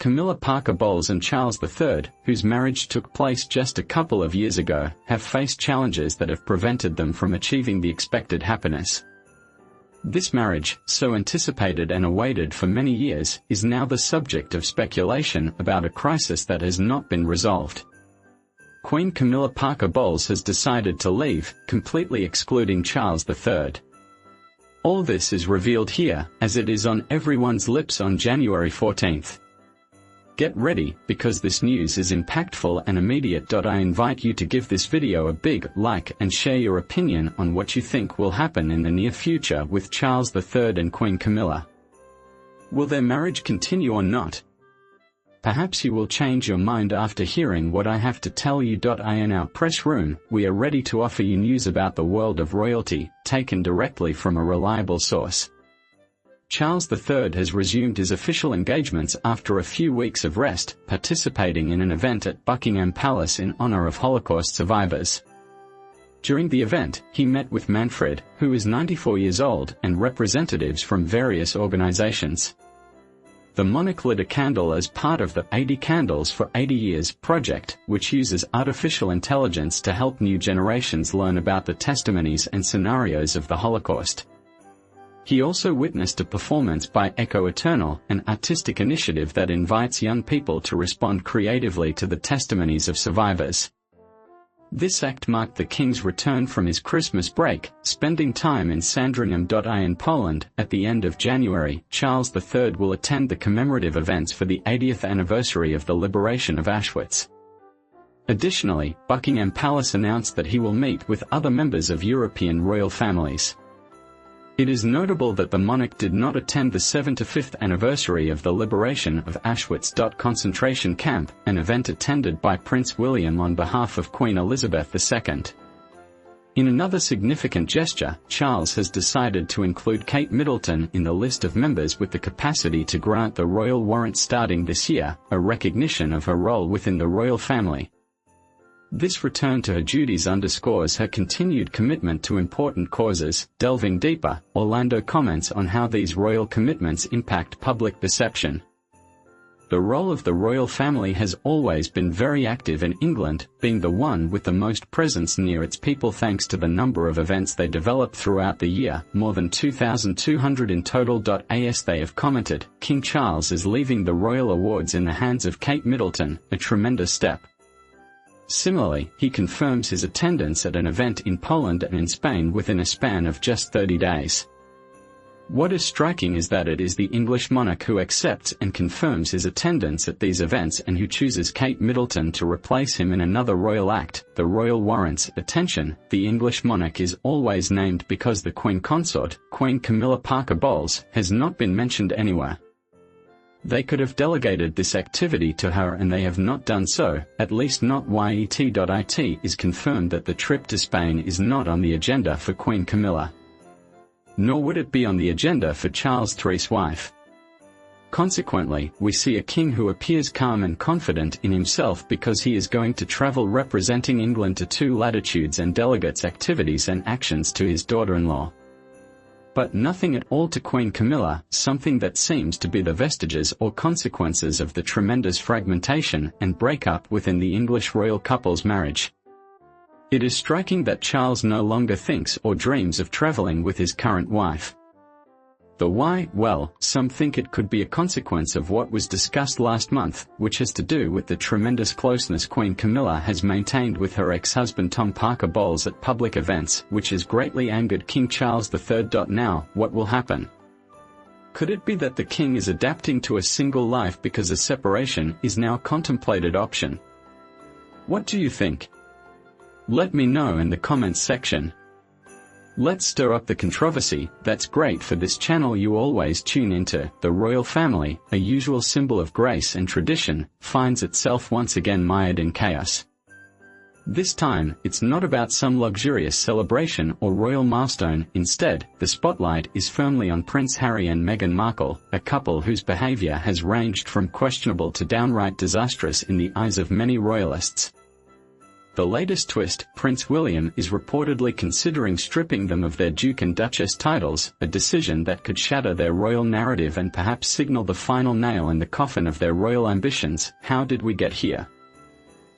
Camilla Parker Bowles and Charles III, whose marriage took place just a couple of years ago, have faced challenges that have prevented them from achieving the expected happiness. This marriage, so anticipated and awaited for many years, is now the subject of speculation about a crisis that has not been resolved. Queen Camilla Parker Bowles has decided to leave, completely excluding Charles III. All this is revealed here, as it is on everyone's lips on January 14th. Get ready, because this news is impactful and immediate. I invite you to give this video a big like and share your opinion on what you think will happen in the near future with Charles III and Queen Camilla. Will their marriage continue or not? Perhaps you will change your mind after hearing what I have to tell you. In our press room, we are ready to offer you news about the world of royalty, taken directly from a reliable source. Charles III has resumed his official engagements after a few weeks of rest, participating in an event at Buckingham Palace in honor of Holocaust survivors. During the event, he met with Manfred, who is 94 years old, and representatives from various organizations. The monarch lit a candle as part of the 80 Candles for 80 Years project, which uses artificial intelligence to help new generations learn about the testimonies and scenarios of the Holocaust. He also witnessed a performance by Echo Eternal, an artistic initiative that invites young people to respond creatively to the testimonies of survivors. This act marked the king's return from his Christmas break, spending time in Sandringham. In Poland. At the end of January, Charles III will attend the commemorative events for the 80th anniversary of the liberation of Auschwitz. Additionally, Buckingham Palace announced that he will meet with other members of European royal families. It is notable that the monarch did not attend the 75th anniversary of the liberation of Auschwitz concentration camp, an event attended by Prince William on behalf of Queen Elizabeth II. In another significant gesture, Charles has decided to include Kate Middleton in the list of members with the capacity to grant the royal warrant starting this year, a recognition of her role within the royal family. This return to her duties underscores her continued commitment to important causes. Delving deeper, Orlando comments on how these royal commitments impact public perception. The role of the royal family has always been very active in England, being the one with the most presence near its people thanks to the number of events they develop throughout the year, more than 2,200 in total. As they have commented, King Charles is leaving the royal awards in the hands of Kate Middleton, a tremendous step. Similarly, he confirms his attendance at an event in Poland and in Spain within a span of just 30 days. What is striking is that it is the English monarch who accepts and confirms his attendance at these events and who chooses Kate Middleton to replace him in another royal act, the royal warrants. Attention, the English monarch is always named because the Queen Consort, Queen Camilla Parker Bowles, has not been mentioned anywhere. They could have delegated this activity to her and they have not done so, at least not yet. It is confirmed that the trip to Spain is not on the agenda for Queen Camilla. Nor would it be on the agenda for Charles III's wife. Consequently, we see a king who appears calm and confident in himself because he is going to travel representing England to two latitudes and delegates activities and actions to his daughter-in-law. But nothing at all to Queen Camilla, something that seems to be the vestiges or consequences of the tremendous fragmentation and breakup within the English royal couple's marriage. It is striking that Charles no longer thinks or dreams of traveling with his current wife. The why? Well, some think it could be a consequence of what was discussed last month, which has to do with the tremendous closeness Queen Camilla has maintained with her ex-husband Tom Parker Bowles at public events, which has greatly angered King Charles III. Now, what will happen? Could it be that the king is adapting to a single life because a separation is now a contemplated option? What do you think? Let me know in the comments section. Let's stir up the controversy. That's great for this channel. You always tune into. The royal family, a usual symbol of grace and tradition, finds itself once again mired in chaos. This time, it's not about some luxurious celebration or royal milestone. Instead, the spotlight is firmly on Prince Harry and Meghan Markle, a couple whose behavior has ranged from questionable to downright disastrous in the eyes of many royalists. The latest twist, Prince William is reportedly considering stripping them of their Duke and Duchess titles, a decision that could shatter their royal narrative and perhaps signal the final nail in the coffin of their royal ambitions. How did we get here?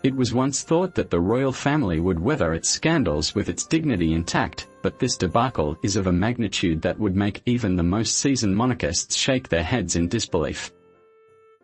It was once thought that the royal family would weather its scandals with its dignity intact, but this debacle is of a magnitude that would make even the most seasoned monarchists shake their heads in disbelief.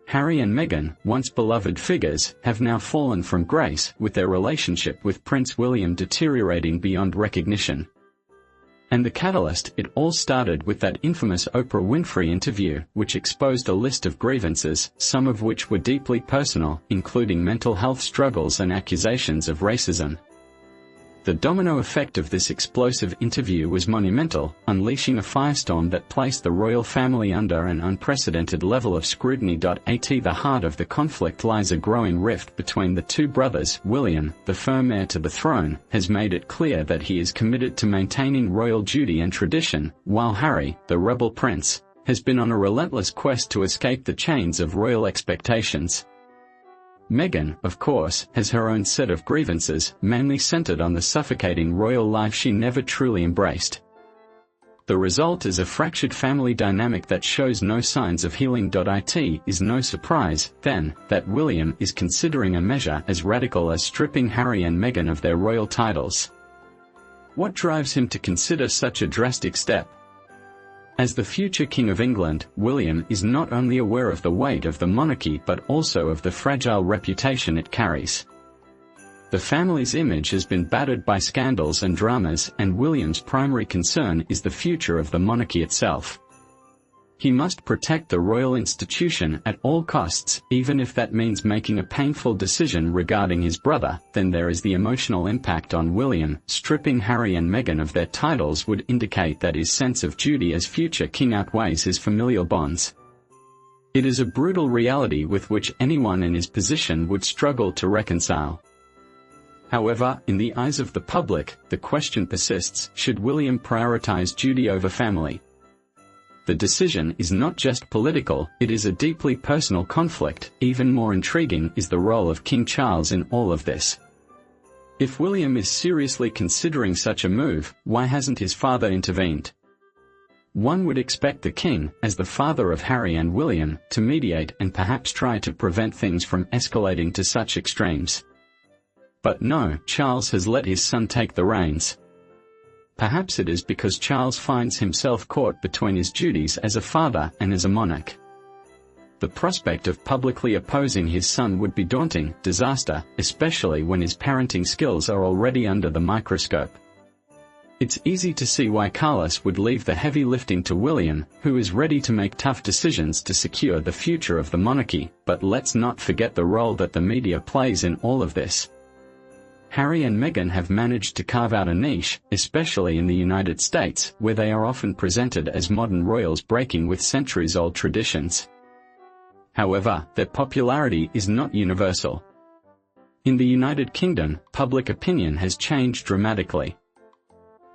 Harry and Meghan, once beloved figures, have now fallen from grace, with their relationship with Prince William deteriorating beyond recognition. And the catalyst, it all started with that infamous Oprah Winfrey interview, which exposed a list of grievances, some of which were deeply personal, including mental health struggles and accusations of racism. The domino effect of this explosive interview was monumental, unleashing a firestorm that placed the royal family under an unprecedented level of scrutiny. At the heart of the conflict lies a growing rift between the two brothers. William, the firm heir to the throne, has made it clear that he is committed to maintaining royal duty and tradition, while Harry, the rebel prince, has been on a relentless quest to escape the chains of royal expectations. Meghan, of course, has her own set of grievances, mainly centered on the suffocating royal life she never truly embraced. The result is a fractured family dynamic that shows no signs of healing. It is no surprise, then, that William is considering a measure as radical as stripping Harry and Meghan of their royal titles. What drives him to consider such a drastic step? As the future King of England, William is not only aware of the weight of the monarchy but also of the fragile reputation it carries. The family's image has been battered by scandals and dramas, and William's primary concern is the future of the monarchy itself. He must protect the royal institution at all costs, even if that means making a painful decision regarding his brother. Then there is the emotional impact on William. Stripping Harry and Meghan of their titles would indicate that his sense of duty as future king outweighs his familial bonds. It is a brutal reality with which anyone in his position would struggle to reconcile. However, in the eyes of the public, the question persists: should William prioritize duty over family? The decision is not just political, it is a deeply personal conflict. Even more intriguing is the role of King Charles in all of this. If William is seriously considering such a move, why hasn't his father intervened? One would expect the king, as the father of Harry and William, to mediate and perhaps try to prevent things from escalating to such extremes. But no, Charles has let his son take the reins. Perhaps it is because Charles finds himself caught between his duties as a father and as a monarch. The prospect of publicly opposing his son would be daunting, disaster, especially when his parenting skills are already under the microscope. It's easy to see why Carlos would leave the heavy lifting to William, who is ready to make tough decisions to secure the future of the monarchy. But let's not forget the role that the media plays in all of this. Harry and Meghan have managed to carve out a niche, especially in the United States, where they are often presented as modern royals breaking with centuries-old traditions. However, their popularity is not universal. In the United Kingdom, public opinion has changed dramatically.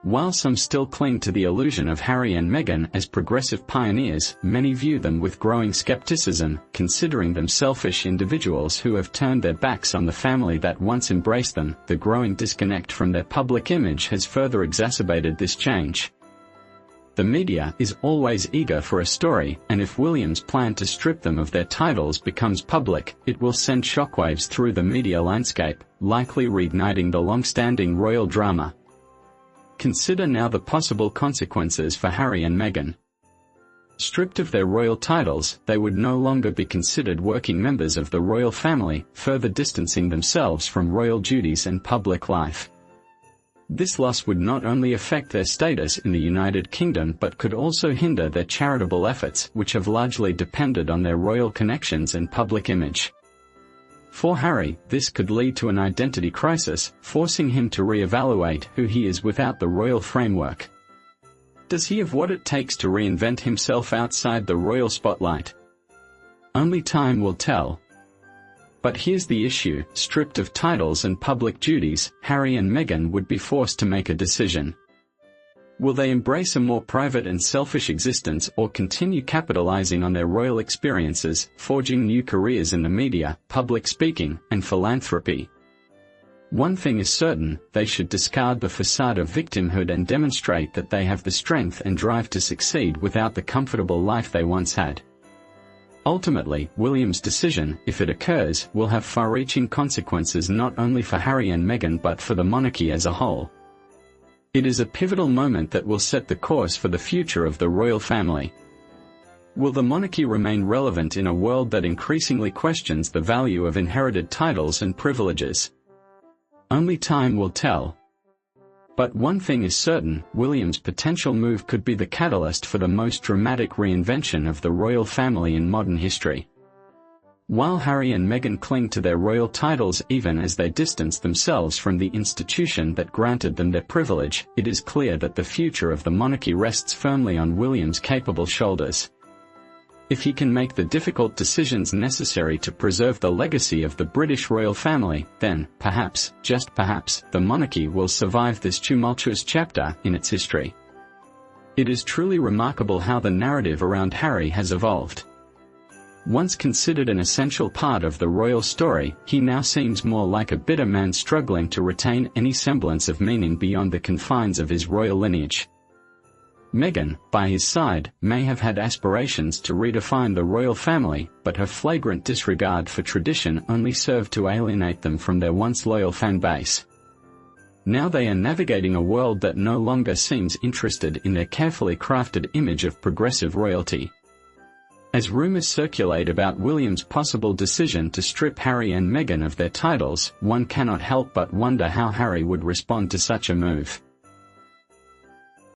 While some still cling to the illusion of Harry and Meghan as progressive pioneers, many view them with growing skepticism, considering them selfish individuals who have turned their backs on the family that once embraced them. The growing disconnect from their public image has further exacerbated this change. The media is always eager for a story, and if William's plan to strip them of their titles becomes public, it will send shockwaves through the media landscape, likely reigniting the long-standing royal drama. Consider now the possible consequences for Harry and Meghan. Stripped of their royal titles, they would no longer be considered working members of the royal family, further distancing themselves from royal duties and public life. This loss would not only affect their status in the United Kingdom but could also hinder their charitable efforts, which have largely depended on their royal connections and public image. For Harry, this could lead to an identity crisis, forcing him to re-evaluate who he is without the royal framework. Does he have what it takes to reinvent himself outside the royal spotlight? Only time will tell. But here's the issue: stripped of titles and public duties, Harry and Meghan would be forced to make a decision. Will they embrace a more private and selfish existence or continue capitalizing on their royal experiences, forging new careers in the media, public speaking, and philanthropy? One thing is certain, they should discard the facade of victimhood and demonstrate that they have the strength and drive to succeed without the comfortable life they once had. Ultimately, William's decision, if it occurs, will have far-reaching consequences not only for Harry and Meghan but for the monarchy as a whole. It is a pivotal moment that will set the course for the future of the royal family. Will the monarchy remain relevant in a world that increasingly questions the value of inherited titles and privileges? Only time will tell. But one thing is certain, William's potential move could be the catalyst for the most dramatic reinvention of the royal family in modern history. While Harry and Meghan cling to their royal titles even as they distance themselves from the institution that granted them their privilege, it is clear that the future of the monarchy rests firmly on William's capable shoulders. If he can make the difficult decisions necessary to preserve the legacy of the British royal family, then, perhaps, just perhaps, the monarchy will survive this tumultuous chapter in its history. It is truly remarkable how the narrative around Harry has evolved. Once considered an essential part of the royal story, he now seems more like a bitter man struggling to retain any semblance of meaning beyond the confines of his royal lineage. Meghan, by his side, may have had aspirations to redefine the royal family, but her flagrant disregard for tradition only served to alienate them from their once loyal fan base. Now they are navigating a world that no longer seems interested in their carefully crafted image of progressive royalty. As rumors circulate about William's possible decision to strip Harry and Meghan of their titles, one cannot help but wonder how Harry would respond to such a move.